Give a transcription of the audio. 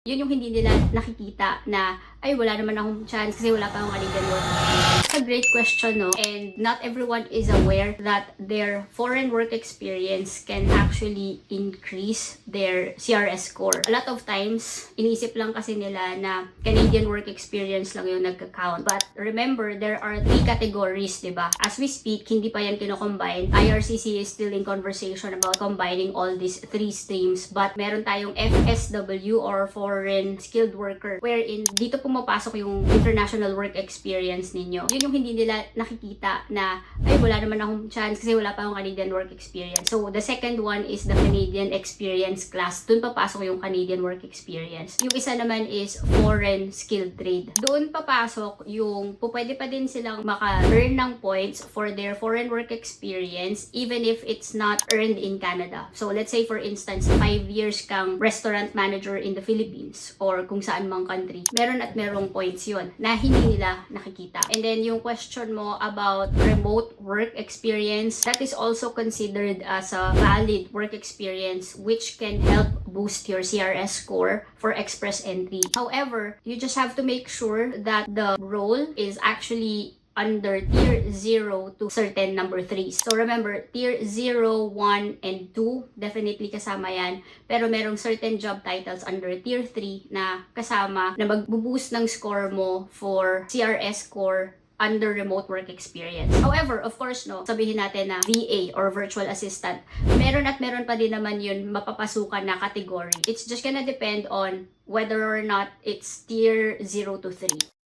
Yun yung hindi nila nakikita na, ay wala naman akong chance kasi wala pa akong Canadian work. It's a great question, no? And not everyone is aware that their foreign work experience can actually increase their CRS score. A lot of times, inisip lang kasi nila na Canadian work experience lang yung nagka-count. But remember, there are 3 categories, diba? As we speak, hindi pa yan kino-combine. IRCC is still in conversation about combining all these 3 streams. But meron tayong FSW or Foreign Skilled Worker wherein dito pumapasok yung international work experience ninyo. Yun yung hindi nila nakikita na, ay wala naman akong chance kasi wala pa akong Canadian work experience. So, the second one is the Canadian Experience class. Doon papasok yung Canadian work experience. Yung isa naman is Foreign Skilled Trade. Doon papasok yung pwede pa din silang maka-earn ng points for their foreign work experience even if it's not earned in Canada. So, let's say for instance, 5 years kang restaurant manager in the Philippines or kung saan mang country. Meron at merong points yun na hindi nila nakikita. And then yung question mo about remote work experience, that is also considered as a valid work experience which can help boost your CRS score for express entry. However, you just have to make sure that the role is actually under tier 0 to certain number 3. So remember, tier 0, 1, and 2, definitely kasama yan. Pero merong certain job titles under tier 3 na kasama na mag-boost ng score mo for CRS score under remote work experience. However, of course, no, sabihin natin na VA or virtual assistant, meron at meron pa din naman yun mapapasukan na category. It's just gonna depend on whether or not it's tier 0 to 3.